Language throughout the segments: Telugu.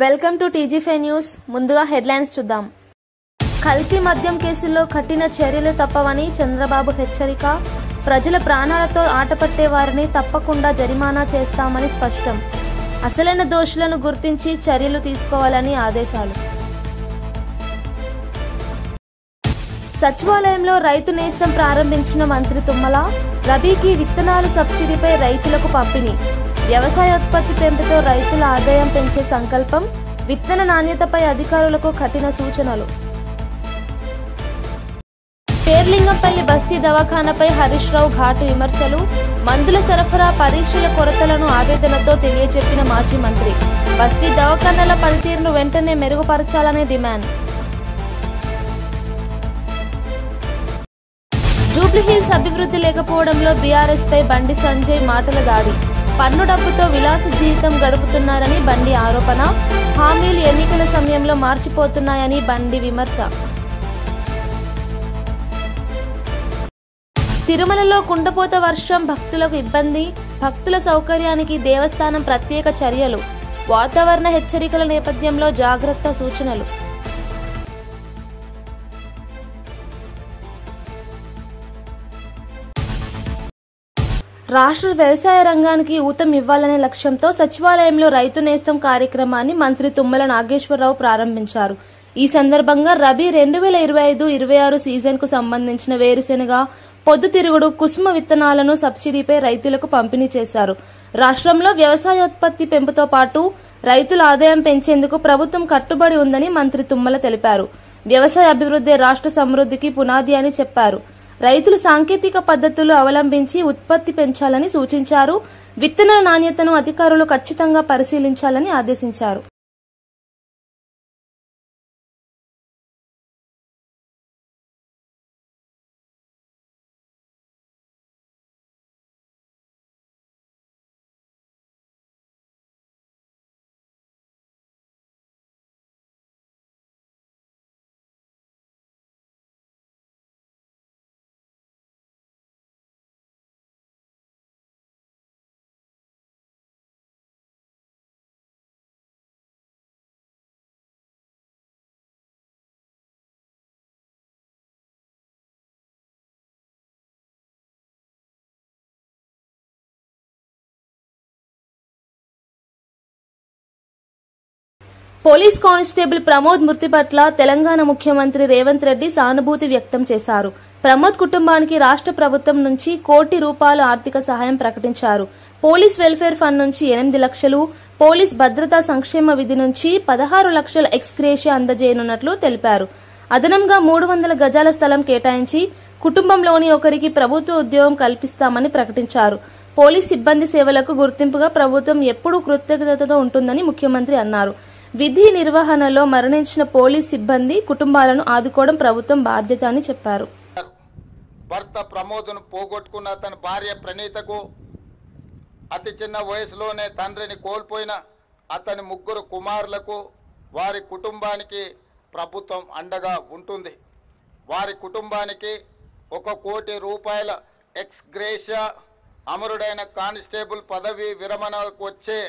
Welcome to TG five news. ముందుగా హెడ్లైన్స్ చూద్దాం. కల్తీ మద్యం కేసుల్లో కఠిన చర్యలు తప్పవని చంద్రబాబు హెచ్చరిక. ప్రజల ప్రాణాలతో ఆటపట్టే వారిని తప్పకుండా జరిమానా చేస్తామని స్పష్టం. అసలైన దోషులను గుర్తించి చర్యలు తీసుకోవాలని ఆదేశాలు. సచివాలయంలో రైతు నేస్తం ప్రారంభించిన మంత్రి తుమ్మల. రబీకి విత్తనాలు సబ్సిడీపై రైతులకు పంపిణీ. వ్యవసాయోత్పత్తి పెంపుతో రైతుల ఆదాయం పెంచే సంకల్పం. విత్తన నాణ్యతపై అధికారులకు కఠిన సూచనలు. పేర్లింగంపల్లి బస్తీ దవాఖానాపై హరీష్ రావు ఘాటు విమర్శలు. మందుల సరఫరా పరీక్షల కొరతలను ఆవేదనతో తెలియజెప్పిన మాజీ మంత్రి. బస్తీ దవాఖానాల పనితీరును వెంటనే మెరుగుపరచాలనే డిమాండ్. జూబ్లీహిల్స్ అభివృద్ధి లేకపోవడంలో బీఆర్ఎస్ పై బండి సంజయ్ మాటల దాడి. పన్ను డబ్బుతో విలాస జీవితం గడుపుతున్నారని బండి ఆరోపణ. హామీలు ఎన్నికల సమయంలో మార్చిపోతున్నాయని బండి విమర్శ. తిరుమలలో కుండపోత వర్షం భక్తులకు ఇబ్బంది. భక్తుల సౌకర్యానికి దేవస్థానం ప్రత్యేక చర్యలు. వాతావరణ హెచ్చరికల నేపథ్యంలో జాగ్రత్త సూచనలు. రాష్ట్ర వ్యవసాయ రంగానికి ఊతం ఇవ్వాలనే లక్ష్యంతో సచివాలయంలో రైతు నేస్తం కార్యక్రమాన్ని మంత్రి తుమ్మల నాగేశ్వరరావు ప్రారంభించారు. ఈ సందర్భంగా రబీ 2025-26 సీజన్ కు సంబంధించిన వేరుశెనగ, పొద్దుతిరుగుడు, కుసుమ విత్తనాలను సబ్సిడీపై రైతులకు పంపిణీ చేశారు. రాష్ట్రంలో వ్యవసాయోత్పత్తి పెంపుతో పాటు రైతుల ఆదాయం పెంచేందుకు ప్రభుత్వం కట్టుబడి ఉందని మంత్రి తుమ్మల తెలిపారు. వ్యవసాయ అభివృద్ధి రాష్ట్ర సమృద్ధికి పునాది అని చెప్పారు. రైతులు సాంకేతిక పద్ధతులు అవలంబించి ఉత్పత్తి పెంచాలని సూచించారు. విత్తనాల నాణ్యతను అధికారులు ఖచ్చితంగా పరిశీలించాలని ఆదేశించారు. పోలీస్ కానిస్టేబుల్ ప్రమోద్ మృతి పట్ల తెలంగాణ ముఖ్యమంత్రి రేవంత్ రెడ్డి సానుభూతి వ్యక్తం చేశారు. ప్రమోద్ కుటుంబానికి రాష్ట్ర ప్రభుత్వం నుంచి ₹1 కోటి ఆర్థిక సహాయం ప్రకటించారు. పోలీస్ వెల్ఫేర్ ఫండ్ నుంచి 8 లక్షలు, పోలీస్ భద్రతా సంక్షేమ విధి నుంచి 16 లక్షల ఎక్స్గ్రేషియా అందజేయనున్నట్లు తెలిపారు. అదనంగా 300 గజాల స్థలం కేటాయించి కుటుంబంలోని ఒకరికి ప్రభుత్వ ఉద్యోగం కల్పిస్తామని ప్రకటించారు. పోలీస్ సిబ్బంది సేవలకు గుర్తింపుగా ప్రభుత్వం ఎప్పుడూ కృతజ్ఞతతో ఉంటుందని ముఖ్యమంత్రి అన్నారు. విధి నిర్వహణలో మరణించిన పోలీస్ సిబ్బంది కుటుంబాలను ఆదుకోవడం ప్రభుత్వం బాధ్యత అని చెప్పారు. భర్త ప్రమోద్ను పోగొట్టుకున్న తన భార్య ప్రణీతకు, అతి చిన్న వయసులోనే తండ్రిని కోల్పోయిన అతని 3 కుమారులకు, వారి కుటుంబానికి ప్రభుత్వం అండగా ఉంటుంది. వారి కుటుంబానికి ₹1 కోటి ఎక్స్గ్రేషియా, అమరుడైన కానిస్టేబుల్ పదవి విరమణకు వచ్చే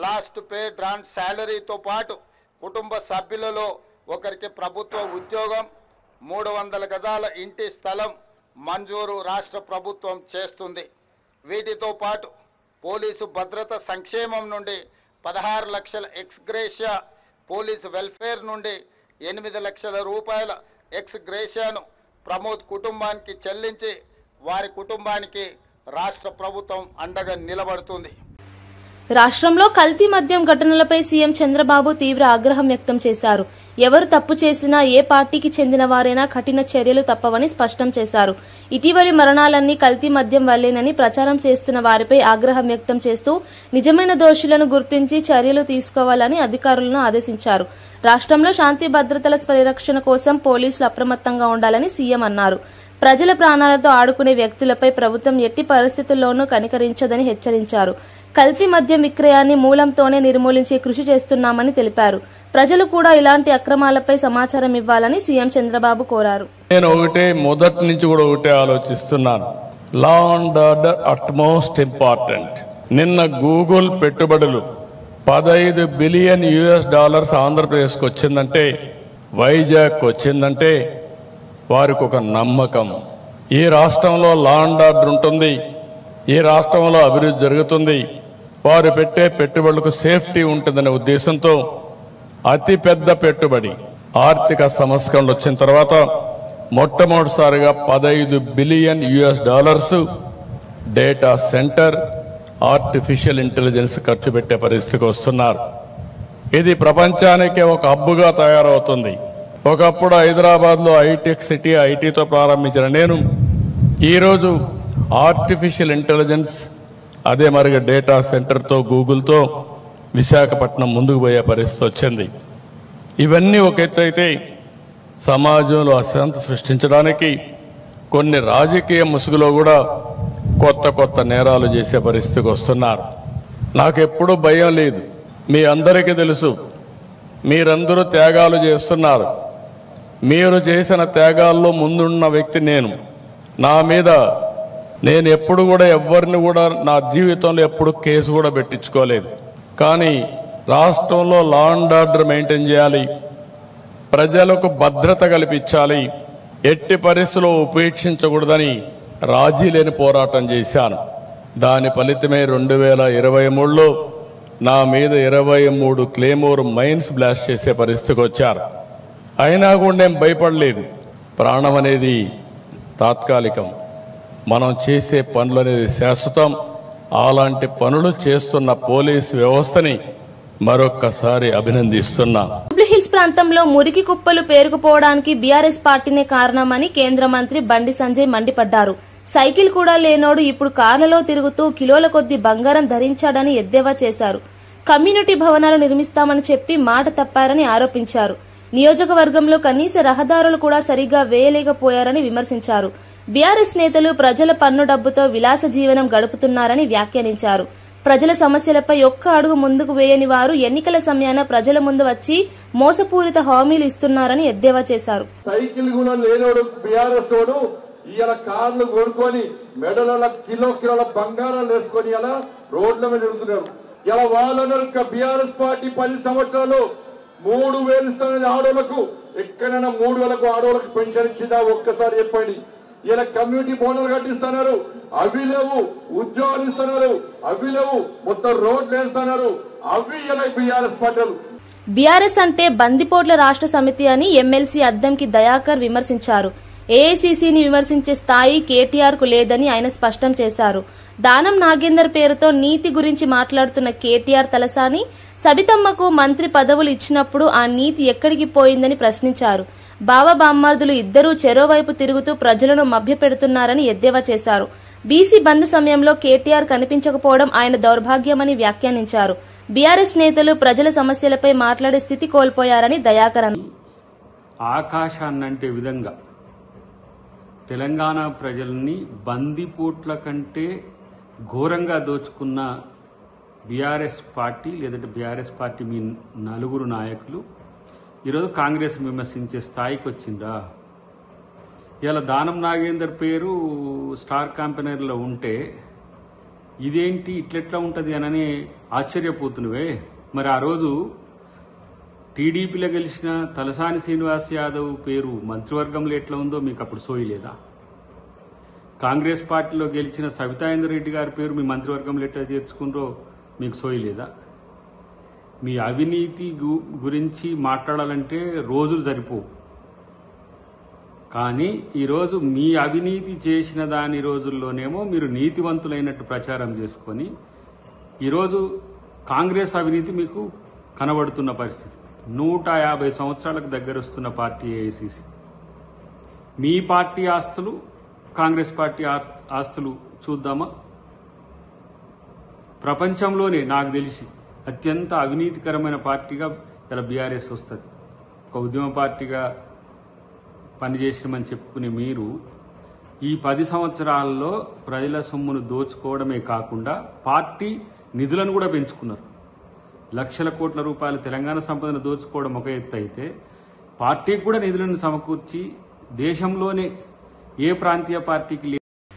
లాస్ట్ పే డ్రాన్ శాలరీతో పాటు కుటుంబ సభ్యులలో ఒకరికి ప్రభుత్వ ఉద్యోగం, 300 గజాల ఇంటి స్థలం మంజూరు రాష్ట్ర ప్రభుత్వం చేస్తుంది. వీటితో పాటు పోలీసు భద్రత సంక్షేమం నుండి 16 లక్షల ఎక్స్గ్రేషియా, పోలీసు వెల్ఫేర్ నుండి ₹8 లక్షల ఎక్స్గ్రేషియాను ప్రమోద్ కుటుంబానికి చెల్లించి వారి కుటుంబానికి రాష్ట్ర ప్రభుత్వం అండగా నిలబడుతుంది. రాష్ట్రంలో కల్తీ మద్యం ఘటనలపై సీఎం చంద్రబాబు తీవ్ర ఆగ్రహం వ్యక్తం చేశారు. ఎవరు తప్పు చేసినా, ఏ పార్టీకి చెందిన వారైనా కఠిన చర్యలు తప్పవని స్పష్టం చేశారు. ఇటీవలి మరణాలన్నీ కల్తీ మద్యం వల్లేనని ప్రచారం చేస్తున్న వారిపై ఆగ్రహం వ్యక్తం చేస్తూ నిజమైన దోషులను గుర్తించి చర్యలు తీసుకోవాలని అధికారులను ఆదేశించారు. రాష్ట్రంలో శాంతి భద్రతల పరిరక్షణ కోసం పోలీసులు అప్రమత్తంగా ఉండాలని సీఎం అన్నారు. ప్రజల ప్రాణాలతో ఆడుకునే వ్యక్తులపై ప్రభుత్వం ఎట్టి పరిస్థితుల్లోనూ కనికరించదని హెచ్చరించారు. కల్తీ మద్యం విక్రయాన్ని మూలంతోనే నిర్మూలించే కృషి చేస్తున్నామని తెలిపారు. ప్రజలు కూడా ఇలాంటి అక్రమాలపై సమాచారం ఇవ్వాలని సీఎం చంద్రబాబు కోరారు. నేను మొదటి నుంచి కూడా ఒకటే ఆలోచిస్తున్నాను. Law and order utmost important. నిన్న గూగుల్ పెట్టుబడులు 15 బిలియన్ US ఆంధ్రప్రదేశ్కి వచ్చిందంటే, వైజాగ్ వచ్చిందంటే వారికి ఒక నమ్మకం. ఈ రాష్ట్రంలో లా అండ్ ఆర్డర్ ఉంటుంది, ఈ రాష్ట్రంలో అభివృద్ధి జరుగుతుంది, వారు పెట్టే పెట్టుబడులకు సేఫ్టీ ఉంటుందనే ఉద్దేశంతో అతిపెద్ద పెట్టుబడి ఆర్థిక సంస్కరణలు వచ్చిన తర్వాత మొట్టమొదటిసారిగా 15 billion US data centre, artificial intelligence ఖర్చు పెట్టే పరిస్థితికి వస్తున్నారు. ఇది ప్రపంచానికే ఒక హబ్బుగా తయారవుతుంది. ఒకప్పుడు హైదరాబాద్లో హైటెక్ సిటీ, ఐటీతో ప్రారంభించిన నేను ఈరోజు ఆర్టిఫిషియల్ ఇంటెలిజెన్స్, అదే మరిగా డేటా సెంటర్తో, గూగుల్తో విశాఖపట్నం ముందుకు పోయే పరిస్థితి వచ్చింది. ఇవన్నీ ఒక ఎత్తు అయితే, సమాజంలో అశాంతి సృష్టించడానికి కొన్ని రాజకీయ ముసుగులో కూడా కొత్త కొత్త నేరాలు చేసే పరిస్థితికి వస్తున్నారు. నాకెప్పుడూ భయం లేదు. మీ అందరికీ తెలుసు, మీరందరూ త్యాగాలు చేస్తున్నారు. మీరు చేసిన త్యాగాల్లో ముందున్న వ్యక్తి నేను. నా మీద నేను ఎప్పుడు కూడా ఎవరిని కూడా నా జీవితంలో ఎప్పుడు కేసు కూడా పెట్టించుకోలేదు. కానీ రాష్ట్రంలో లా అండ్ ఆర్డర్ మెయింటైన్ చేయాలి, ప్రజలకు భద్రత కల్పించాలి, ఎట్టి పరిస్థితుల్లో ఉపేక్షించకూడదని రాజీ లేని పోరాటం చేశాను. దాని ఫలితమే 2023లో నా మీద 23 క్లేమోర్ మైన్స్ బ్లాస్ట్ చేసే పరిస్థితికి వచ్చారు. అయినా కూడా నేను భయపడలేదు. ప్రాణం అనేది తాత్కాలికం, మనం చేసే పనులు అనేది శాశ్వతం. అలాంటి పనులు చేస్తున్న పోలీసు వ్యవస్థని మరొక్కసారి అభినందిస్తున్నా. జూబ్లీహిల్స్ ప్రాంతంలో మురికి కుప్పలు పేరుకుపోవడానికి బీఆర్ఎస్ పార్టీనే కారణమని కేంద్ర మంత్రి బండి సంజయ్ మండిపడ్డారు. సైకిల్ కూడా లేనోడు ఇప్పుడు కార్లలో తిరుగుతూ కిలోల కొద్ది బంగారం ధరించాడని ఎద్దేవా చేశారు. కమ్యూనిటీ భవనాలు నిర్మిస్తామని చెప్పి మాట తప్పారని ఆరోపించారు. నియోజకవర్గంలో కనీస రహదారులు కూడా సరిగ్గా వేయలేకపోయారని విమర్శించారు. బీఆర్ఎస్ నేతలు ప్రజల పన్ను డబ్బుతో విలాస జీవనం గడుపుతున్నారని వ్యాఖ్యానించారు. ప్రజల సమస్యలపై ఒక్క అడుగు ముందుకు వేయని వారు ఎన్నికల సమయాన ప్రజల ముందు వచ్చి మోసపూరిత హామీలు ఇస్తున్నారని ఎద్దేవా చేశారు. సైకిల్ కూడా లేనోడు బీఆర్ఎస్ తోడు ఇలా కార్లు కొనుక్కొని మెడల కిలోల బంగారాలు వేసుకొని ఇలా రోడ్ల మీద తిరుగుతున్నారు. ఇలా వాళ్ళందరూ బీఆర్ఎస్ పార్టీ 10 సంవత్సరాలు 3,000 ఇస్తానని ఆడోళ్లకు, ఎక్కడైనా 3,000కు ఆడోళ్లకు పెన్షన్ ఇచ్చిందా ఒక్కసారి చెప్పండి. ఇలా కమ్యూనిటీ భవనాలు కట్టిస్తున్నారు, అవి లేవు. ఉద్యోగాలు ఇస్తున్నారు, అవి లేవు. మొత్తం రోడ్లు వేస్తున్నారు, అవి ఇలా బీఆర్ఎస్ పార్టీలు. బీఆర్ఎస్ అంటే బందిపోట్ల రాష్ట్ర సమితి అని ఎమ్మెల్సీ అద్దంకి దయాకర్ విమర్శించారు. ఏఐసీసీని విమర్శించే స్థాయి కేటీఆర్ కు లేదని ఆయన స్పష్టం చేశారు. దానం నాగేందర్ పేరుతో నీతి గురించి మాట్లాడుతున్న కేటీఆర్ తలసాని సబితమ్మకు మంత్రి పదవులు ఇచ్చినప్పుడు ఆ నీతి ఎక్కడికి పోయిందని ప్రశ్నించారు. బావ బామ్మార్దులు ఇద్దరూ చెరోవైపు తిరుగుతూ ప్రజలను మభ్యపెడుతున్నారని ఎద్దేవా చేశారు. బీసీ బంద్ సమయంలో కేటీఆర్ కనిపించకపోవడం ఆయన దౌర్భాగ్యమని వ్యాఖ్యానించారు. బీఆర్ఎస్ నేతలు ప్రజల సమస్యలపై మాట్లాడే స్థితి కోల్పోయారని దయాకర్ అన్నారు. ఆకాశాన్నంటే విధంగా తెలంగాణ ప్రజల్ని బందిపోట్ల కంటే ఘోరంగా దోచుకున్న బీఆర్ఎస్ పార్టీ, లేదంటే బీఆర్ఎస్ పార్టీ మీ నలుగురు నాయకులు ఈరోజు కాంగ్రెస్ విమర్శించే స్థాయికి వచ్చిందా? ఇలా దానం నాగేందర్ పేరు స్టార్ క్యాంపెయినర్లో ఉంటే ఇదేంటి ఇట్లెట్లా ఉంటుంది అని ఆశ్చర్యపోతున్నవే. మరి ఆ రోజు టీడీపీలో గెలిచిన తలసాని శ్రీనివాస్ యాదవ్ పేరు మంత్రివర్గంలో ఎట్లా ఉందో మీకు అప్పుడు సోయలేదా? కాంగ్రెస్ పార్టీలో గెలిచిన సబితాయిందర్ రెడ్డి గారి పేరు మీ మంత్రివర్గంలో ఎట్లా చేర్చుకున్నారో మీకు సోయలేదా? మీ అవినీతి గురించి మాట్లాడాలంటే రోజులు సరిపోవు. కానీ ఈరోజు మీ అవినీతి చేసిన దాని రోజుల్లోనేమో మీరు నీతివంతులైనట్టు ప్రచారం చేసుకొని ఈరోజు కాంగ్రెస్ అవినీతి మీకు కనబడుతున్న పరిస్థితి. 150 సంవత్సరాలకు దగ్గరొస్తున్న పార్టీ ఏఐసీసీ. మీ పార్టీ ఆస్తులు, కాంగ్రెస్ పార్టీ ఆస్తులు చూద్దామా? ప్రపంచంలోనే నాకు తెలిసి అత్యంత అవినీతికరమైన పార్టీగా ఇలా బీఆర్ఎస్ వస్తుంది. ఒక ఉద్యమ పార్టీగా పనిచేసినామని చెప్పుకునే మీరు ఈ 10 సంవత్సరాల్లో ప్రజల సొమ్మును దోచుకోవడమే కాకుండా పార్టీ నిధులను కూడా పెంచుకున్నారు. లక్షల కోట్ల రూపాయల తెలంగాణ సంపదను దోచుకోవడం ఒక ఎత్తు అయితే, పార్టీకి కూడా నిధులను సమకూర్చి దేశంలోనే ఏ ప్రాంతీయ పార్టీకి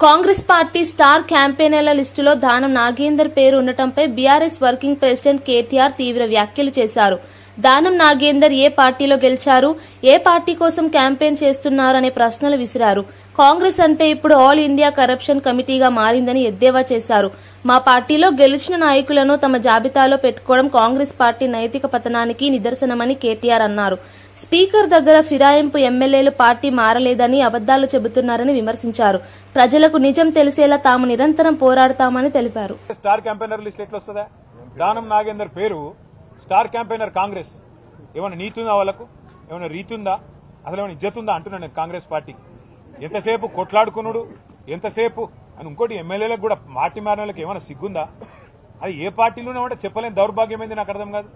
కాంగ్రెస్ పార్టీ స్టార్ క్యాంపెయినర్ల లిస్టులో దానం నాగేందర్ పేరు ఉండటంపై బీఆర్ఎస్ వర్కింగ్ ప్రెసిడెంట్ కేటీఆర్ తీవ్ర వ్యాఖ్యలు చేశారు. దానం నాగేందర్ ఏ పార్టీలో గెలిచారు, ఏ పార్టీ కోసం క్యాంపెయిన్ చేస్తున్నారు అనే ప్రశ్నలు విసిరారు. కాంగ్రెస్ అంటే ఇప్పుడు ఆల్ ఇండియా కరప్షన్ కమిటీగా మారిందని ఎద్దేవా చేశారు. మా పార్టీలో గెలిచిన నాయకులను తమ జాబితాలో పెట్టుకోవడం కాంగ్రెస్ పార్టీ నైతిక పతనానికి నిదర్శనమని కేటీఆర్ అన్నారు. స్పీకర్ దగ్గర ఫిరాయింపు ఎమ్మెల్యేలు పార్టీ మారలేదని అబద్దాలు చెబుతున్నారని విమర్శించారు. ప్రజలకు నిజం తెలిసేలా తాము నిరంతరం పోరాడతామని తెలిపారు. స్టార్ క్యాంపెయినర్ లిస్ట్ ఎట్లా వస్తుందా? దానం నాగేందర్ పేరు స్టార్ క్యాంపెయినర్ కాంగ్రెస్. ఏమైనా నీతి ఉందా వాళ్ళకు? ఏమైనా రీతి ఉందా? అసలు ఏమైనా ఇజ్జత్ ఉందా అంటున్నాను నేను కాంగ్రెస్ పార్టీకి. ఎంతసేపు కొట్లాడుకున్నాడు, ఎంతసేపు అని ఇంకోటి ఎమ్మెల్యేలకు కూడా పార్టీ మారిన వాళ్ళకి ఏమైనా సిగ్గుందా? అది ఏ పార్టీలోనే ఉంటే చెప్పలేని దౌర్భాగ్యం ఏంది నాకు అర్థం కాదు.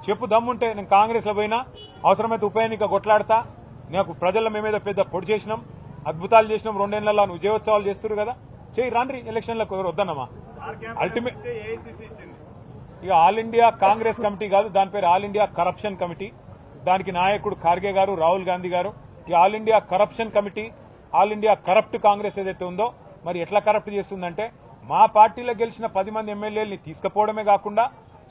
చెప్పు దమ్ముంటే నేను కాంగ్రెస్లో పోయినా, అవసరమైతే ఉప ఎన్నిక కొట్లాడతా, నాకు ప్రజల మేమేదో పెద్ద పొడి చేసినాం, అద్భుతాలు చేసినాం, 2 ఏళ్లలో నువ్వు విజయోత్సవాలు చేస్తున్నారు కదా, చేయి రాండ్రి ఎలక్షన్లకు. ఎవరు వద్దన్నమా? అల్టిమేట్ ఇక ఆల్ ఇండియా కాంగ్రెస్ కమిటీ కాదు, దాని పేరు ఆల్ ఇండియా కరప్షన్ కమిటీ. దానికి నాయకుడు ఖార్గే గారు, రాహుల్ గాంధీ గారు. ఈ all India corruption committee, all India corrupt Congress ఏదైతే ఉందో మరి ఎట్లా కరప్ట్ చేస్తుందంటే, మా పార్టీలో గెలిచిన 10 మంది ఎమ్మెల్యేలని తీసుకుపోవడమే కాకుండా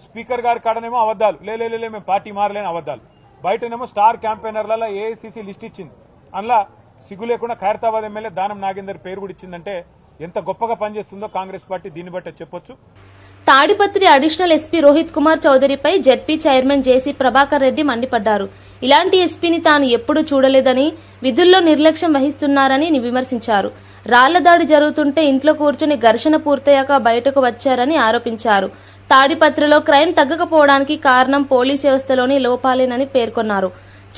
స్పీకర్ గారి కాడనేమో అబద్దాలు, లే మేము పార్టీ మారలేని అబద్దాలు, బయటనేమో స్టార్ క్యాంపెయినర్లలో ఏఐసీసీ లిస్ట్ ఇచ్చింది. అందులో సిగ్గు లేకుండా ఖైరతాబాద్ ఎమ్మెల్యే దానం నాగేందర్ పేరు కూడా ఇచ్చిందంటే ఎంత గొప్పగా పనిచేస్తుందో కాంగ్రెస్ పార్టీ దీన్ని బట్టి చెప్పొచ్చు. తాడిపత్రి అడిషనల్ ఎస్పీ రోహిత్ కుమార్ చౌదరిపై ZP chairman JC Prabhakar Reddy మండిపడ్డారు. ఇలాంటి ఎస్పీని తాను ఎప్పుడూ చూడలేదని, విధుల్లో నిర్లక్ష్యం వహిస్తున్నారని విమర్శించారు. రాళ్ల దాడి జరుగుతుంటే ఇంట్లో కూర్చుని ఘర్షణ పూర్తయ్యాక బయటకు వచ్చారని ఆరోపించారు. తాడిపత్రిలో క్రైమ్ తగ్గకపోవడానికి కారణం పోలీస్ వ్యవస్థలోని లోపాలేనని పేర్కొన్నారు.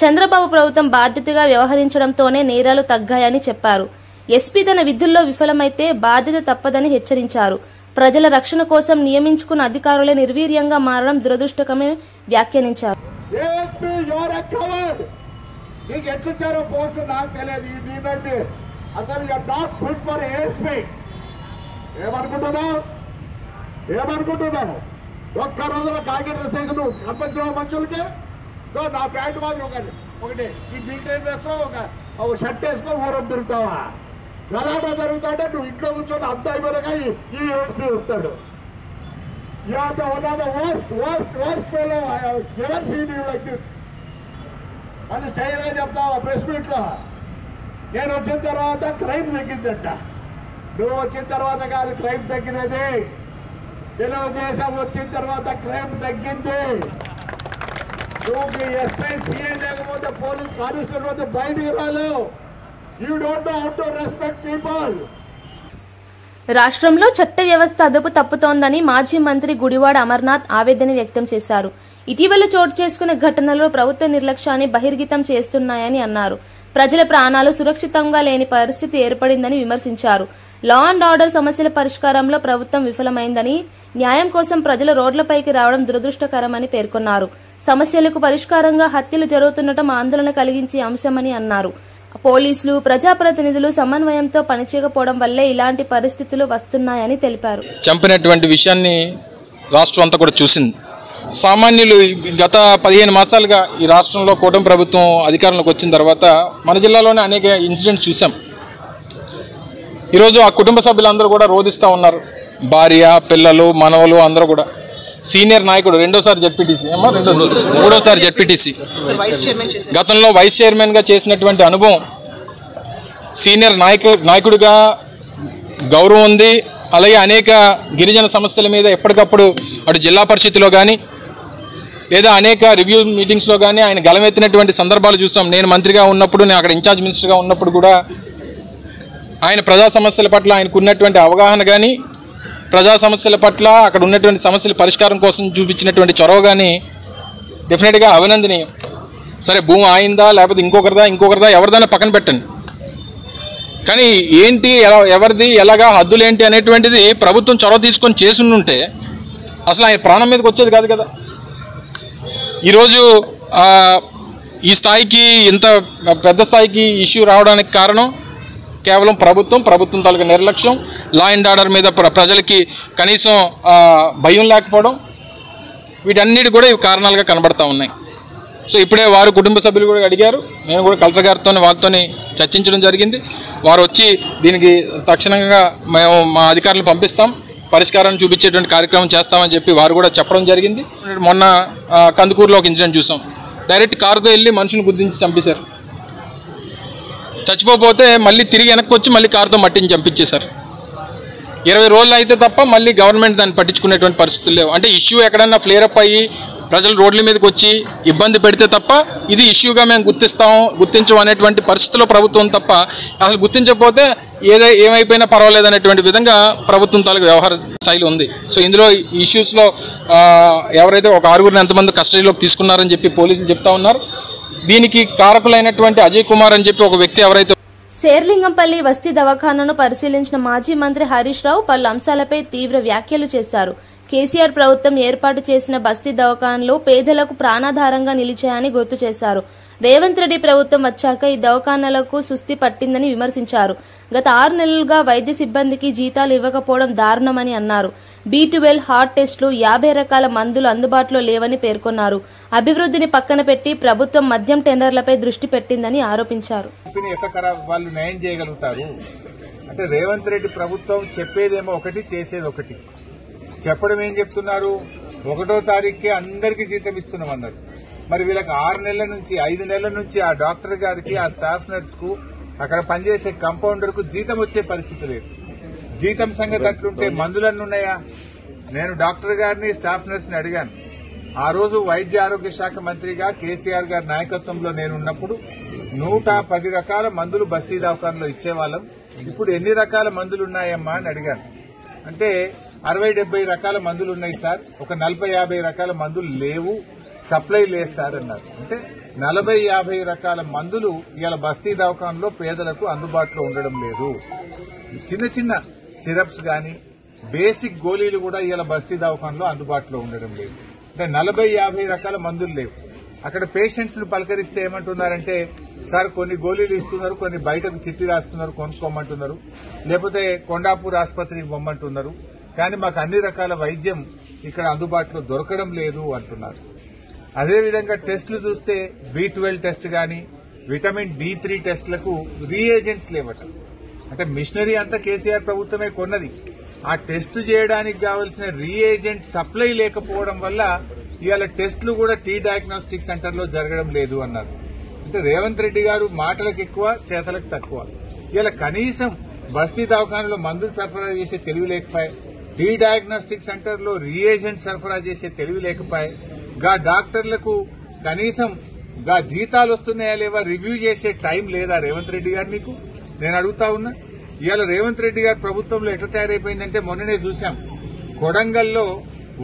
చంద్రబాబు ప్రభుత్వం బాధ్యతగా వ్యవహరించడంతోనే నేరాలు తగ్గాయని చెప్పారు. ఎస్పీ తన విధుల్లో విఫలమైతే బాధ్యత తప్పదని హెచ్చరించారు. ప్రజల రక్షణ కోసం నియమించుకున్న అధికారులే నిర్వీర్యంగా మారడం దురదృష్టకరమని వ్యాఖ్యానించారు. ఏమనుకుంటున్నాను? ఒక్క రోజులో కాకి డ్రెస్ వేసి నువ్వు కనిపించిన మనుషులకి నా ప్యాంటు మాదిరి ఒకటి ఈ మిలిటరీ డ్రెస్ ఒక షర్ట్ వేసుకొని ఊరం తిరుగుతావా? గలాటా జరుగుతాడే నువ్వు ఇంట్లో కూర్చొని అంత అయిపోయినాక ఈ ఏఎస్పీ వస్తాడు. అని స్టైల్గా చెప్తావా ప్రెస్ మీట్లో? నేను వచ్చిన తర్వాత క్రైమ్ తగ్గిందంట. నువ్వు వచ్చిన తర్వాత కాదు క్రైమ్ తగ్గినది, తెలుగుదేశం వచ్చిన తర్వాత క్రైమ్ తగ్గింది. నువ్వు ఎస్ఐ సిఐ లేకపోతే పోలీస్ కానిస్టేబుల్ పోతే బయటికి రాలేవు. You don't know how to respect people. రాష్ట్రంలో చట్ట వ్యవస్థ అదుపు తప్పుతోందని మాజీ మంత్రి గుడివాడ అమర్నాథ్ ఆవేదన వ్యక్తం చేశారు. ఇటీవల చోటు చేసుకున్న ఘటనలు ప్రభుత్వ నిర్లక్ష్యాన్ని బహిర్గతం చేస్తున్నాయని అన్నారు. ప్రజల ప్రాణాలు సురక్షితంగా లేని పరిస్థితి ఏర్పడిందని విమర్శించారు. లా అండ్ ఆర్డర్ సమస్యల పరిష్కారంలో ప్రభుత్వం విఫలమైందని, న్యాయం కోసం ప్రజలు రోడ్లపైకి రావడం దురదృష్టకరమని పేర్కొన్నారు. సమస్యలకు పరిష్కారంగా హత్యలు జరుగుతుండటం ఆందోళన కలిగించే అంశమని అన్నారు. పోలీసులు, ప్రజాప్రతినిధులు సమన్వయంతో పనిచేయకపోవడం వల్లే ఇలాంటి పరిస్థితులు వస్తున్నాయని తెలిపారు. చంపినటువంటి విషయాన్ని రాష్ట్రం అంతా కూడా చూసింది. సామాన్యులు గత 15 మాసాలుగా ఈ రాష్ట్రంలో కూటమి ప్రభుత్వం అధికారంలోకి వచ్చిన తర్వాత మన జిల్లాలోనే అనేక ఇన్సిడెంట్స్ చూసాం. ఈరోజు ఆ కుటుంబ సభ్యులందరూ కూడా రోధిస్తూ ఉన్నారు. భార్య, పిల్లలు, మనవలు అందరూ కూడా. సీనియర్ నాయకుడు, రెండోసారి జెడ్పీటీసీ, మూడోసారి జెడ్పీటీసీ, గతంలో వైస్ చైర్మన్గా చేసినటువంటి అనుభవం, సీనియర్ నాయకుడిగా గౌరవం ఉంది. అలాగే అనేక గిరిజన సమస్యల మీద ఎప్పటికప్పుడు అటు జిల్లా పరిషత్లో కానీ లేదా అనేక రివ్యూ మీటింగ్స్లో కానీ ఆయన గలమెత్తినటువంటి సందర్భాలు చూసాం. నేను మంత్రిగా ఉన్నప్పుడు, నేను అక్కడ ఇన్ఛార్జ్ మినిస్టర్గా ఉన్నప్పుడు కూడా ఆయన ప్రజా సమస్యల పట్ల ఆయనకు ఉన్నటువంటి అవగాహన కానీ, ప్రజా సమస్యల పట్ల అక్కడ ఉన్నటువంటి సమస్యల పరిష్కారం కోసం చూపించినటువంటి చొరవ కానీ డెఫినెట్గా అభినందనీయం. సరే, భూమి ఆయిందా లేకపోతే ఇంకొకరిదా ఎవరిదైనా పక్కన పెట్టండి, కానీ ఏంటి, ఎవరిది, ఎలాగా, హద్దులు ఏంటి అనేటువంటిది ప్రభుత్వం చొరవ తీసుకొని చేసుంటే అసలు ఆయన ప్రాణం మీదకి వచ్చేది కాదు కదా. ఈరోజు ఈ స్థాయికి, ఇంత పెద్ద స్థాయికి ఇష్యూ రావడానికి కారణం కేవలం ప్రభుత్వం తాలూకా నిర్లక్ష్యం, లా అండ్ ఆర్డర్ మీద ప్రజలకి కనీసం భయం లేకపోవడం, వీటన్నిటి కూడా ఇవి కారణాలుగా కనబడతా ఉన్నాయి. సో ఇప్పుడే వారు కుటుంబ సభ్యులు కూడా అడిగారు, మేము కూడా కలెక్టర్ గారితో వాళ్ళతో చర్చించడం జరిగింది. వారు వచ్చి దీనికి తక్షణంగా మేము మా అధికారులు పంపిస్తాం, పరిష్కారాన్ని చూపించేటువంటి కార్యక్రమం చేస్తామని చెప్పి వారు కూడా చెప్పడం జరిగింది. మొన్న కందుకూరులో ఒక ఇన్సిడెంట్ చూసాం. డైరెక్ట్ కారుతో వెళ్ళి మనుషుని గుర్తించి చంపేశారు. చచ్చిపోతే మళ్ళీ తిరిగి వెనక్కి వచ్చి మళ్ళీ కారుతో మట్టిని చంపించేశారు. 20 రోజులు అయితే తప్ప మళ్ళీ గవర్నమెంట్ దాన్ని పట్టించుకునేటువంటి పరిస్థితులు లేవు. అంటే ఇష్యూ ఎక్కడన్నా ఫ్లేరప్ అయ్యి ప్రజలు రోడ్ల మీదకి వచ్చి ఇబ్బంది పెడితే తప్ప ఇది ఇష్యూగా మేము గుర్తించం అనేటువంటి పరిస్థితిలో ప్రభుత్వం తప్ప అసలు గుర్తించకపోతే ఏమైపోయినా పర్వాలేదు అనేటువంటి విధంగా ప్రభుత్వం తాలూకు వ్యవహార శైలి ఉంది. సో ఇందులో ఈ ఇష్యూస్లో ఎవరైతే ఒక 6గురిని ఎంతమంది కస్టడీలోకి తీసుకున్నారని చెప్పి పోలీసులు చెప్తా ఉన్నారు. దీనికి కారకులైనటువంటి అజయ్ కుమార్ అని చెప్పి ఒక వ్యక్తి ఎవరైతే శేర్లింగంపల్లి వస్తీ దవాఖానాను పరిశీలించిన మాజీ మంత్రి హరీష్ రావు పలు అంశాలపై తీవ్ర వ్యాఖ్యలు చేశారు. కేసీఆర్ ప్రభుత్వం ఏర్పాటు చేసిన బస్తీ దవాఖానాలు పేదలకు ప్రాణాధారంగా నిలిచాయని గుర్తు చేశారు. రేవంత్ రెడ్డి ప్రభుత్వం వచ్చాక ఈ దవాఖానాలకు సుస్థి పట్టిందని విమర్శించారు. గత 6 నెలలుగా వైద్య సిబ్బందికి జీతాలు ఇవ్వకపోవడం దారుణమని అన్నారు. B12 హార్ట్ టెస్టులు 50 రకాల మందులు అందుబాటులో లేవని పేర్కొన్నారు. అభివృద్ధిని పక్కన పెట్టి ప్రభుత్వం మద్యం టెండర్లపై దృష్టి పెట్టిందని ఆరోపించారు. వాళ్ళు న్యాయం చేయగలుగుతారు అంటే రేవంత్ రెడ్డి ప్రభుత్వం చెప్పేదేమో ఒకటి, చేసేది ఒకటి. చెప్పడం ఏం చెప్తున్నారు, 1వ తారీఖుకే అందరికీ జీతం ఇస్తున్నామన్నారు. మరి వీళ్ళకి 6 నెలల నుంచి 5 నెలల నుంచి ఆ డాక్టర్ గారికి, ఆ స్టాఫ్ నర్స్ కు, అక్కడ పనిచేసే కంపౌండర్ కు జీతం వచ్చే పరిస్థితి లేదు. జీతం సంగతి అట్లుంటే మందులన్నీ ఉన్నాయా? నేను డాక్టర్ గారిని, స్టాఫ్ నర్స్ ని అడిగాను. ఆ రోజు వైద్య ఆరోగ్య శాఖ మంత్రిగా కేసీఆర్ గారి నాయకత్వంలో నేనున్నప్పుడు 110 రకాల మందులు బస్తీ దవాఖానలో ఇచ్చేవాళ్ళం. ఇప్పుడు ఎన్ని రకాల మందులు ఉన్నాయమ్మా అని అడిగాను. అంటే 60-70 రకాల మందులు ఉన్నాయి సార్, ఒక 40-50 రకాల మందులు లేవు, సప్లై లేదు సార్ అన్నారు. అంటే 40-50 రకాల మందులు ఇవాళ బస్తీ దవాఖానలో పేదలకు అందుబాటులో ఉండడం లేదు. చిన్న చిన్న సిరప్స్ గాని బేసిక్ గోళీలు కూడా ఇవాళ బస్తీ దవాఖానలో అందుబాటులో ఉండడం లేదు. అంటే 40-50 రకాల మందులు లేవు. అక్కడ పేషెంట్స్ ను పలకరిస్తే ఏమంటున్నారంటే, సార్ కొన్ని గోళీలు ఇస్తున్నారు, కొన్ని బయటకు చిట్టి రాస్తున్నారు, కొనుక్కోమంటున్నారు, లేకపోతే కొండాపూర్ ఆసుపత్రికి పొమ్మంటున్నారు, కానీ మాకు అన్ని రకాల వైద్యం ఇక్కడ అందుబాటులో దొరకడం లేదు అంటున్నారు. అదేవిధంగా టెస్టులు చూస్తే B12 టెస్ట్ గాని, విటమిన్ D3 టెస్టులకు రీఏజెంట్స్ లేవట. అంటే మిషనరీ అంతా కేసీఆర్ ప్రభుత్వమే కొన్నది. ఆ టెస్ట్ చేయడానికి కావలసిన రీఏజెంట్ సప్లై లేకపోవడం వల్ల ఇవాళ టెస్టులు కూడా టీ డయాగ్నోస్టిక్ సెంటర్ లో జరగడం లేదు అన్నారు. అంటే రేవంత్ రెడ్డి గారు మాటలకు ఎక్కువ, చేతలకు తక్కువ. ఇవాళ కనీసం బస్తీ దవాఖానలో మందులు సరఫరా చేసే తెలివి లేకపోయి, టీ డయాగ్నోస్టిక్ సెంటర్ లో రీఏజెంట్ సరఫరా చేసే తెలివి లేకపోయి, గా డాక్టర్లకు కనీసం గా జీతాలు వస్తున్నాయా లేవా రివ్యూ చేసే టైం లేదా రేవంత్ రెడ్డి గారు నీకు? నేను అడుగుతా ఉన్నా. ఇవాళ రేవంత్ రెడ్డి గారు ప్రభుత్వంలో ఎట్లా తయారైపోయిందంటే, మొన్ననే చూశాం కొడంగల్లో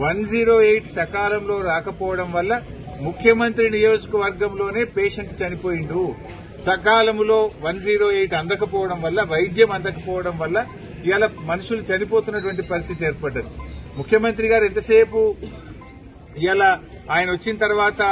108 సకాలంలో రాకపోవడం వల్ల ముఖ్యమంత్రి నియోజకవర్గంలోనే పేషెంట్ చనిపోయిండు. సకాలంలో 108 అందకపోవడం వల్ల, వైద్యం అందకపోవడం వల్ల ఇవాళ మనుషులు చనిపోతున్నటువంటి పరిస్థితి ఏర్పడ్డది. ముఖ్యమంత్రి గారు ఎంతసేపు ఇవాళ ఆయన వచ్చిన తర్వాత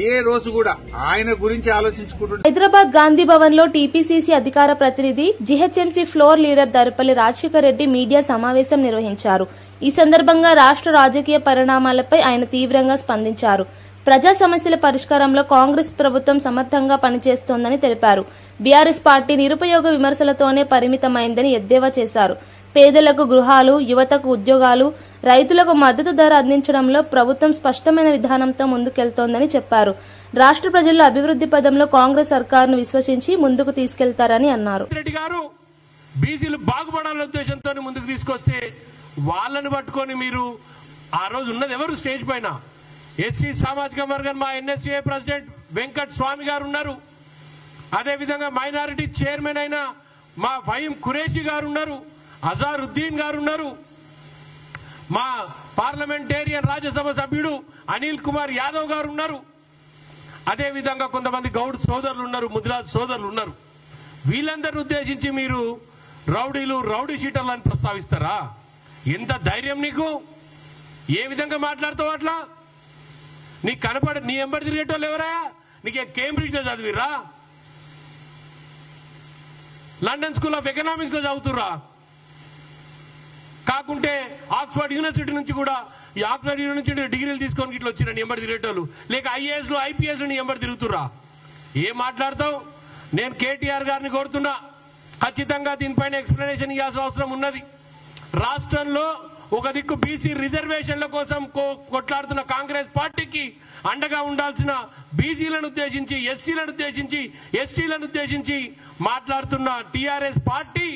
ఏ రోజు కూడా ఆయన గురించి ఆలోచించుకుంటున్నారు. హైదరాబాద్ గాంధీ భవన్ లో టీపీసీసీ అధికార ప్రతినిధి, GHMC floor leader Darpalli Rajasekhar Reddy media సమావేశం నిర్వహించారు. ఈ సందర్భంగా రాష్ట్ర రాజకీయ పరిణామాలపై ఆయన తీవ్రంగా స్పందించారు. ప్రజా సమస్యల పరిష్కారంలో కాంగ్రెస్ ప్రభుత్వం సమర్థంగా పనిచేస్తోందని తెలిపారు. బీఆర్ఎస్ పార్టీ నిరుపయోగ విమర్శలతోనే పరిమితమైందని ఎద్దేవా చేశారు. పేదలకు గృహాలు, యువతకు ఉద్యోగాలు, రైతులకు మద్దతు ధర అందించడంలో ప్రభుత్వం స్పష్టమైన విధానంతో ముందుకెళ్తోందని చెప్పారు. రాష్ట్ర ప్రజల్లో అభివృద్ది పదంలో కాంగ్రెస్ సర్కారును విశ్వసించి ముందుకు తీసుకెళ్తారని అన్నారు. రెడ్డి గారు బీసీలు బాగుపడాలనే ఉద్దేశంతో ముందుకు తీసుకొస్తే వాళ్ళని పట్టుకొని మీరు ఆ రోజు ఉన్నది ఎవరు స్టేజ్ పైన? ఎస్సీ సామాజిక వర్గం మా ఎన్ఎస్ఏ ప్రెసిడెంట్ వెంకట్ స్వామి గారు ఉన్నారు. అదేవిధంగా మైనారిటీ చైర్మన్ అయిన మా ఫహీం ఖురేషి గారు ఉన్నారు, అజారుద్దీన్ గారు ఉన్నారు, మా పార్లమెంటేరియన్ రాజ్యసభ సభ్యుడు అనిల్ కుమార్ యాదవ్ గారు ఉన్నారు. అదేవిధంగా కొంతమంది గౌడ్ సోదరులు ఉన్నారు, ముదిరాజ్ సోదరులు ఉన్నారు. వీళ్ళందరిని ఉద్దేశించి మీరు రౌడీలు, రౌడీ షీటర్లు అని ప్రస్తావిస్తారా? ఎంత ధైర్యం నీకు? ఏ విధంగా మాట్లాడుతావు అట్లా? నీకు కనపడ నీ ఎంబడి తిరిగేటోళ్ళు ఎవరా? నీకే కేంబ్రిడ్జ్ లో చదివిరా? లండన్ స్కూల్ ఆఫ్ ఎకనామిక్స్ లో చదువుతురా? కాకుంటే ఆక్స్ఫర్డ్ యూనివర్సిటీ నుంచి కూడా ఈ ఆక్స్ఫర్డ్ యూనివర్సిటీ డిగ్రీలు తీసుకొని ఇట్లా వచ్చిన ఎంబడి తిరిగేటోళ్ళు, లేక ఐఏఎస్ లో ఐపీఎస్ లో ఎంబడి తిరుగుతురా? ఏం మాట్లాడతావు? నేను కేటీఆర్ గారిని కోరుతున్నా, ఖచ్చితంగా దీనిపైన ఎక్స్ప్లెనేషన్ ఇవ్వాల్సిన అవసరం ఉన్నది. రాష్ట్రంలో ఒక దిక్కు బీసీ రిజర్వేషన్ల కోసం కొట్లాడుతున్న కాంగ్రెస్ పార్టీకి అండగా ఉండాల్సిన బీసీలను ఉద్దేశించి, ఎస్సీలను ఉద్దేశించి, ఎస్టీలను ఉద్దేశించి మాట్లాడుతున్న టీఆర్ఎస్ పార్టీ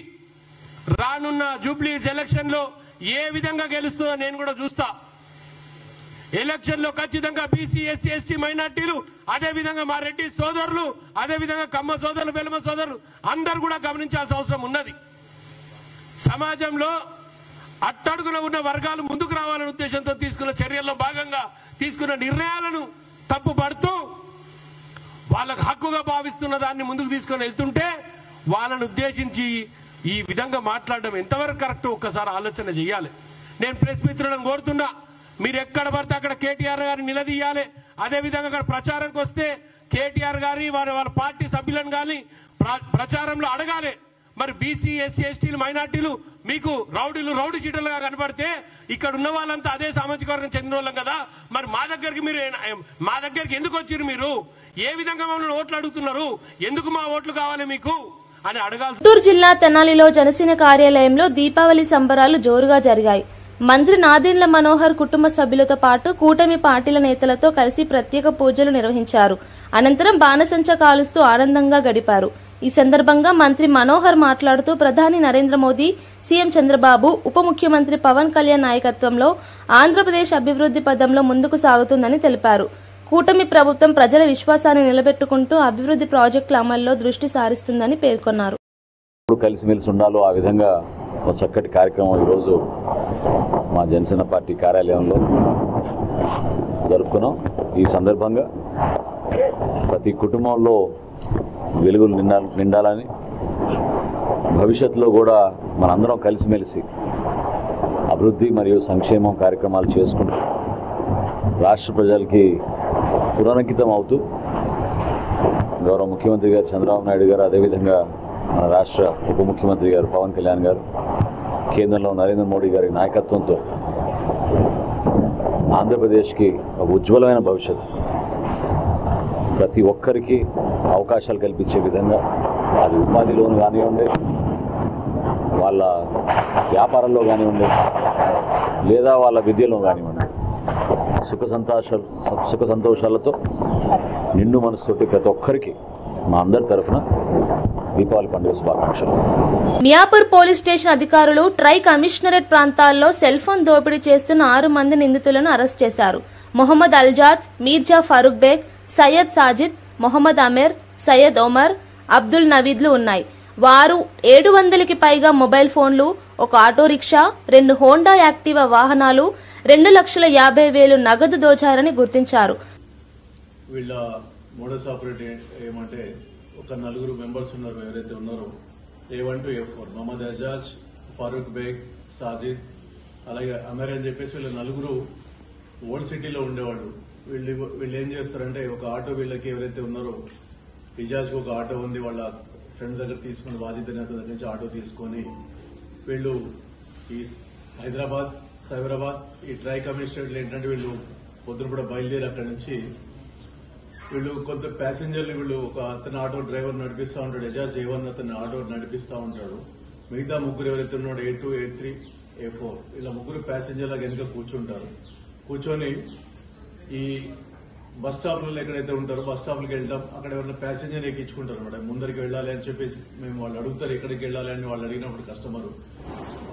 రానున్న జూబ్లీస్ ఎలక్షన్ లో ఏ విధంగా గెలుస్తుందో నేను కూడా చూస్తా. ఎలక్షన్ లో ఖచ్చితంగా బీసీ, ఎస్సీ, ఎస్టీ మైనార్టీలు, అదే విధంగా మా రెడ్డి సోదరులు, అదే విధంగా కమ్మ సోదరులు, వెలమ సోదరులు అందరూ కూడా గమనించాల్సిన అవసరం ఉన్నది. సమాజంలో అట్టడుగున ఉన్న వర్గాలు ముందుకు రావాలనే ఉద్దేశంతో తీసుకున్న చర్యల్లో భాగంగా తీసుకున్న నిర్ణయాలను తప్పుపడుతూ వాళ్ళకు హక్కుగా భావిస్తున్న దాన్ని ముందుకు తీసుకొని వెళ్తుంటే వాళ్ళను ఉద్దేశించి ఈ విధంగా మాట్లాడడం ఎంతవరకు కరెక్ట్ ఒక్కసారి ఆలోచన చేయాలి. నేను ప్రెస్ మిత్రులను కోరుతున్నా, మీరు ఎక్కడ పడితే అక్కడ కేటీఆర్ గారిని నిలదీయాలి. అదేవిధంగా అక్కడ ప్రచారానికి వస్తే కేటీఆర్ గారి వాళ్ళ పార్టీ సభ్యులను కానీ ప్రచారంలో అడగాలి. మరి బీసీ, ఎస్సీ, ఎస్టీలు, మైనార్టీలు మీకు రౌడీ చీటలుగా కనబడితే ఇక్కడ ఉన్న వాళ్ళంతా అదే సామాజిక వర్గం చెందిన వాళ్ళం కదా, మరి మా దగ్గరికి ఎందుకు వచ్చారు? మీరు ఏ విధంగా మమ్మల్ని ఓట్లు అడుగుతున్నారు? ఎందుకు మా ఓట్లు కావాలి మీకు అని అడగాలి. చిత్తూరు జిల్లా తెనాలిలో జనసేన కార్యాలయంలో దీపావళి సంబరాలు జోరుగా జరిగాయి. మంత్రి నాదెండ్ల మనోహర్ కుటుంబ సభ్యులతో పాటు కూటమి పార్టీల నేతలతో కలిసి ప్రత్యేక పూజలు నిర్వహించారు. అనంతరం బాణసంచా కాలుస్తూ ఆనందంగా గడిపారు. ఈ సందర్భంగా మంత్రి మనోహర్ మాట్లాడుతూ ప్రధాని నరేంద్ర మోదీ, సీఎం చంద్రబాబు, ఉప ముఖ్యమంత్రి పవన్ కళ్యాణ్ నాయకత్వంలో ఆంధ్రప్రదేశ్ అభివృద్ది పథంలో ముందుకు సాగుతుందని తెలిపారు. కూటమి ప్రభుత్వం ప్రజల విశ్వాసాన్ని నిలబెట్టుకుంటూ అభివృద్ది ప్రాజెక్టుల అమల్లో దృష్టి సారిస్తుందని పేర్కొన్నారు. కలిసిమెలిసి ఉండాలో ఆ విధంగా ఒక చక్కటి కార్యక్రమం ఈరోజు మా జనసేన పార్టీ కార్యాలయంలో జరుపుకున్నాం. ఈ సందర్భంగా ప్రతి కుటుంబంలో వెలుగులు నిండాలని, భవిష్యత్తులో కూడా మనందరం కలిసిమెలిసి అభివృద్ధి మరియు సంక్షేమం కార్యక్రమాలు చేసుకుంటూ రాష్ట్ర ప్రజలకి పునరంకితం అవుతూ గౌరవ ముఖ్యమంత్రి గారు చంద్రబాబు నాయుడు గారు, అదేవిధంగా మన రాష్ట్ర ఉప ముఖ్యమంత్రి గారు పవన్ కళ్యాణ్ గారు, కేంద్రంలో నరేంద్ర మోడీ గారి నాయకత్వంతో ఆంధ్రప్రదేశ్కి ఒక ఉజ్వలమైన భవిష్యత్తు, ప్రతి ఒక్కరికి అవకాశాలు కల్పించే విధంగా, అది ఉపాధిలోను కానివ్వండి, వాళ్ళ వ్యాపారంలో కానివ్వండి, లేదా వాళ్ళ విద్యలో కానివ్వండి, సుఖ సంతోషాలతో నిండు మనసుతోటి ప్రతి ఒక్కరికి మా అందరి తరఫున దీపావళి పండుగ శుభాకాంక్షలు. మియాపూర్ పోలీస్ స్టేషన్ అధికారులు ట్రై కమిషనరేట్ ప్రాంతాల్లో సెల్ ఫోన్ దోపిడీ చేస్తున్న 6 మంది నిందితులను అరెస్ట్ చేశారు. మొహమ్మద్ అల్జాజ్, మీర్జా ఫారూక్ బేగ్, సయ్యద్ సాజిద్, మొహమ్మద్ అమీర్, సయ్యద్ ఒమర్, అబ్దుల్ నవీద్లు ఉన్నాయి. వారు 700కి పైగా మొబైల్ ఫోన్లు, ఒక ఆటో రిక్షా, 2 హోండా యాక్టివా వాహనాలు, 2,50,000 నగదు దోచారని గుర్తించారు. వీళ్ళ మోడస్ ఆపరేట్ ఏమంటే ఒక 4 మెంబర్స్ ఉన్నారు. ఎవరైతే ఉన్నారో A1 to A4 Mohammed Ajaz, Farooq Baig, Sajid, అలాగే అమీర్ అని చెప్పేసి వీళ్ళ 4 ఓల్డ్ సిటీలో ఉండేవాళ్ళు. వీళ్ళు ఏం చేస్తారంటే ఒక ఆటో వీళ్ళకి ఎవరైతే ఉన్నారో ఇజాజ్కి ఒక ఆటో ఉంది, వాళ్ళ ఫ్రెండ్ దగ్గర తీసుకుని వాజిద్ అనే దగ్గర నుంచి ఆటో తీసుకొని వీళ్ళు ఈ హైదరాబాద్, సైబరాబాద్ ఈ ట్రై కమిషనరేట్లు ఏంటంటే వీళ్ళు పొద్దున కూడా బయలుదేరి అక్కడి నుంచి వీళ్ళు కొంత ప్యాసింజర్లు వీళ్ళు ఒక అతను ఆటో డ్రైవర్ నడిపిస్తూ ఉంటాడు, ఎజాజ్ A1 అతను ఆటో నడిపిస్తూ ఉంటాడు. మిగతా 3 ఎవరైతే ఉన్నాడు A2, A3, A4 ఇలా 3 ప్యాసింజర్లకు వెనుక కూర్చుంటారు. కూర్చొని ఈ బస్ స్టాప్లలో ఎక్కడైతే ఉంటారో బస్ స్టాప్లకు వెళ్తాం, అక్కడ ఎవరైనా ప్యాసింజర్ ఎక్కించుకుంటారు అనమాట. ముందరికి వెళ్ళాలి అని చెప్పేసి మేము వాళ్ళు అడుగుతారు ఎక్కడికి వెళ్ళాలి అని. వాళ్ళు అడిగినప్పుడు కస్టమర్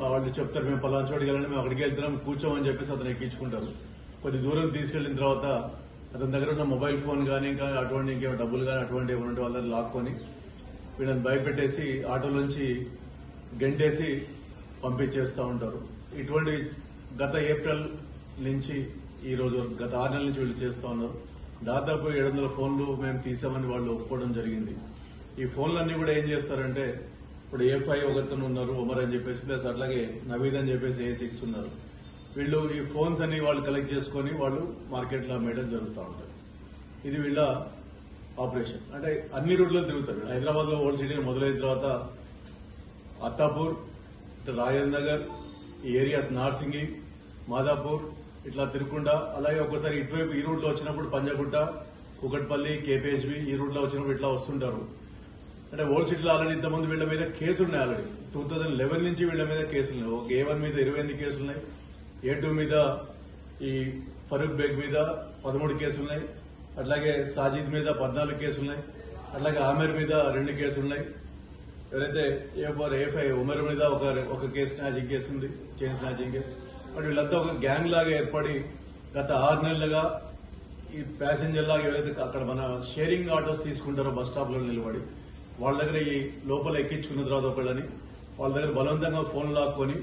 వాళ్ళు చెప్తారు మేము పలానా చోటుకి వెళ్ళాలి, మేము అక్కడికి వెళ్తున్నాం కూర్చోమని చెప్పేసి అతను ఎక్కించుకుంటారు. కొద్ది దూరం తీసుకెళ్లిన తర్వాత అతని దగ్గర ఉన్న మొబైల్ ఫోన్ కానీ ఇంకా అటువంటి ఇంకేమో డబ్బులు కానీ అటువంటి ఏమంటే వాళ్ళని లాక్కొని వీళ్ళని భయపెట్టేసి ఆటోలోంచి గెంటేసి పంపించేస్తూ ఉంటారు. ఇటువంటి గత ఏప్రిల్ నుంచి ఈ రోజు గత 6 నెలల నుంచి వీళ్ళు చేస్తూ ఉన్నారు. దాదాపు 700 ఫోన్లు మేము తీసామని వాళ్ళు ఒప్పుకోవడం జరిగింది. ఈ ఫోన్లన్నీ కూడా ఏం చేస్తారంటే ఇప్పుడు A5 ఒకతను ఉన్నారు, ఉమర్ అని చెప్పేసి, ప్లస్ అట్లాగే నవీద్ అని చెప్పేసి A6 ఉన్నారు. వీళ్ళు ఈ ఫోన్స్ అన్ని వాళ్ళు కలెక్ట్ చేసుకుని వాళ్ళు మార్కెట్లో అమ్మేయడం జరుగుతూ ఉంటుంది. ఇది వీళ్ళ ఆపరేషన్. అంటే అన్ని రూట్లో తిరుగుతారు. హైదరాబాద్ లో ఓల్డ్ సిటీ మొదలైన తర్వాత అత్తాపూర్, రాజేంద్ర నగర్, ఈ ఏరియాస్ నార్సింగి, మాదాపూర్ ఇట్లా తిరుగుకుండా, అలాగే ఒకసారి ఇటువైపు ఈ రూట్లో వచ్చినప్పుడు పంజగుట్ట, కుకట్పల్లి, KPHB ఈ రూట్లో వచ్చినప్పుడు ఇట్లా వస్తుంటారు. అంటే ఓల్డ్ సిటీలో ఆల్రెడీ ఇంతమంది వీళ్ళ మీద కేసులు ఉన్నాయి. ఆల్రెడీ 2011 నుంచి వీళ్ళ మీద కేసులు ఉన్నాయి. ఒక A1 మీద 28 కేసులు ఉన్నాయి, A2 మీద ఈ ఫరూక్ బేగ్ మీద 13 కేసులు ఉన్నాయి, అట్లాగే సాజిద్ మీద 14 కేసులు ఉన్నాయి, అట్లాగే ఆమెర్ మీద 2 కేసులు ఉన్నాయి. ఎవరైతే A5 ఉమర్ మీద ఒక కేసు స్నాచింగ్ కేసు ఉంది, చైన్ స్నాచింగ్ కేసు. బట్ వీళ్ళంతా ఒక గ్యాంగ్ లాగా ఏర్పడి గత 6 నెలలుగా ఈ ప్యాసింజర్ లాగా ఎవరైతే అక్కడ మన షేరింగ్ ఆటోస్ తీసుకుంటారో బస్ స్టాప్ లో నిలబడి వాళ్ళ దగ్గర ఈ లోపల ఎక్కించుకున్న తర్వాత ఒకళ్ళని వాళ్ళ దగ్గర బలవంతంగా ఫోన్ లాక్కొని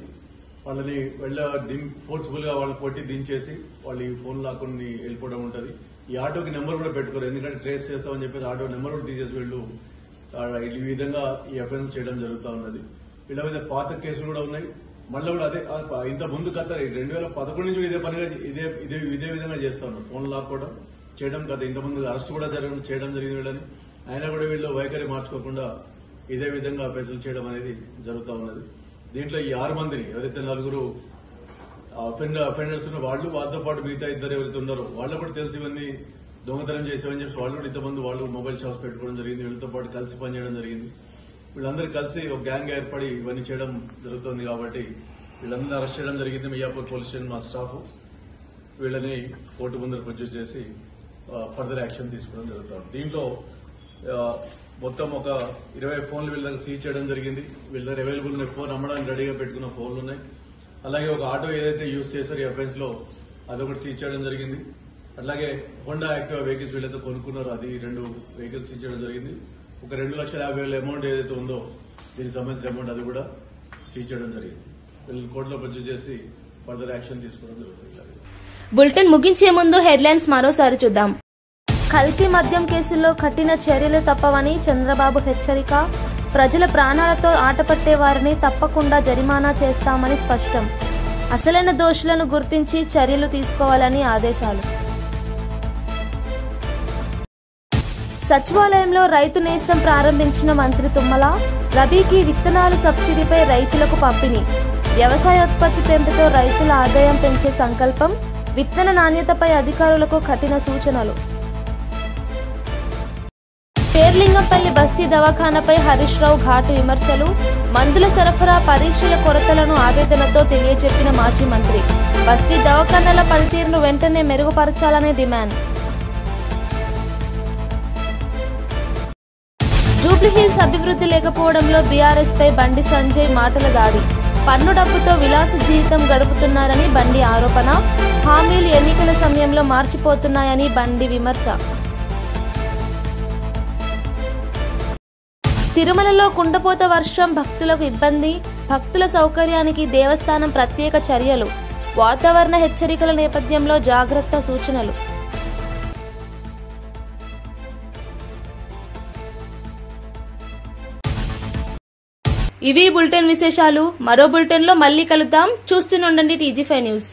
వాళ్ళని ఫోర్స్ఫుల్ గా వాళ్ళని కొట్టి దించేసి వాళ్ళు ఈ ఫోన్ లాక్కొని వెళ్ళిపోవడం ఉంటుంది. ఈ ఆటోకి నెంబర్ కూడా పెట్టుకోరు, ఎందుకంటే ట్రేస్ చేస్తామని చెప్పేసి ఆటో నెంబర్ కూడా తీసేసి వీళ్ళు ఈ విధంగా ఈ అఫెన్స్ చేయడం జరుగుతూ ఉన్నది. వీళ్ళ మీద పాత కేసులు కూడా ఉన్నాయి. మళ్ళీ కూడా అదే ఇంత ముందు గత 2011 నుంచి ఇదే పనిగా ఇదే విధంగా చేస్తా ఉన్నారు. ఫోన్ లాక్కోవడం చేయడం గత ఇంత ముందు అరెస్ట్ కూడా చేయడం జరిగింది వీళ్ళని. అయినా కూడా వీళ్ళు వైఖరి మార్చుకోకుండా ఇదే విధంగా అఫెన్సులు చేయడం అనేది జరుగుతూ ఉన్నది. దీంట్లో ఈ 6 మందిని ఎవరైతే 4 అఫెండర్స్ ఉన్న వాళ్ళు వాళ్ళతో పాటు మిగతా 2 ఎవరైతే ఉన్నారో వాళ్ళకు కూడా తెలిసి ఇవన్నీ దొంగతనం చేసేవని చెప్పి వాళ్ళు కూడా ఇంతమంది వాళ్ళు మొబైల్ షాప్స్ పెట్టుకోవడం జరిగింది. వీళ్ళతో పాటు కలిసి పనిచేయడం జరిగింది. వీళ్ళందరూ కలిసి ఒక గ్యాంగ్ ఏర్పడి ఇవన్నీ చేయడం జరుగుతుంది. కాబట్టి వీళ్ళందరినీ అరెస్ట్ చేయడం జరిగింది. మియాపూర్ పోలీస్ స్టేషన్ మా స్టాఫ్ వీళ్ళని కోర్టు ముందర ప్రొడ్యూస్ చేసి ఫర్దర్ యాక్షన్ తీసుకోవడం జరుగుతుంది. దీంట్లో మొత్తం ఒక 20 ఫోన్లు వీళ్ళ దగ్గర సీజ్ చేయడం జరిగింది. వీళ్ళ దగ్గర అవైలబుల్ ఉన్నాయి, ఫోన్ అమ్మడానికి రెడీగా పెట్టుకున్న ఫోన్లు ఉన్నాయి. అలాగే ఒక ఆటో ఏదైతే యూజ్ చేశారో ఈ అఫెన్స్ లో అదొకటి సీజ్ చేయడం జరిగింది. అట్లాగే హోండా యాక్టివా వెహికల్స్ వీళ్ళైతే కొనుక్కున్నారో అది 2 వెహికల్స్ సీజ్ చేయడం జరిగింది. ఒక 2,50,000 అమౌంట్ ఏదైతే ఉందో దీనికి సంబంధించిన అమౌంట్ అది కూడా సీజ్ చేయడం జరిగింది. వీళ్ళు కోర్టులో ప్రొడ్యూస్ చేసి ఫర్దర్ యాక్షన్ తీసుకోవడం జరుగుతుంది. బులెటిన్ ముగించే ముందు హెడ్లైన్స్ మరోసారి చూద్దాం. కల్తీ మద్యం కేసుల్లో కఠిన చర్యలు తప్పవని చంద్రబాబు హెచ్చరిక. ప్రజల ప్రాణాలతో ఆటపట్టే వారిని తప్పకుండా జరిమానా చేస్తామని స్పష్టం. అసలైన దోషులను గుర్తించి చర్యలు తీసుకోవాలని ఆదేశాలు. సచివాలయంలో రైతు నేస్తం ప్రారంభించిన మంత్రి తుమ్మల. రబీకి విత్తనాలు సబ్సిడీపై రైతులకు పంపిణీ. వ్యవసాయోత్పత్తి పెంపుతో రైతుల ఆదాయం పెంచే సంకల్పం. విత్తన నాణ్యతపై అధికారులకు కఠిన సూచనలు. పేర్లింగంపల్లి బస్తీ దవాఖానాపై హరీష్ రావు ఘాటు విమర్శలు. మందుల సరఫరా పరీక్షల కొరతలను ఆవేదనతో తెలియజెప్పిన మాజీ మంత్రి. బస్తీ దవాఖానాల పనితీరును వెంటనే మెరుగుపరచాలని డిమాండ్. జూబ్లీహిల్స్ అభివృద్ధి లేకపోవడంలో బీఆర్ఎస్ పై బండి సంజయ్ మాటల దాడి. పన్ను డబ్బుతో విలాస జీవితం గడుపుతున్నారని బండి ఆరోపణ. హామీలు ఎన్నికల సమయంలో మార్చిపోతున్నాయని బండి విమర్శ. తిరుమలలో కుండపోత వర్షం, భక్తులకు ఇబ్బంది. భక్తుల సౌకర్యానికి దేవస్థానం ప్రత్యేక చర్యలు. వాతావరణ హెచ్చరికల నేపథ్యంలో జాగ్రత్త సూచనలు. ఇవి బులెటిన్ విశేషాలు. మరో బులెటిన్లో మళ్ళీ కలుద్దాం. చూస్తూనే ఉండండి TG5 న్యూస్.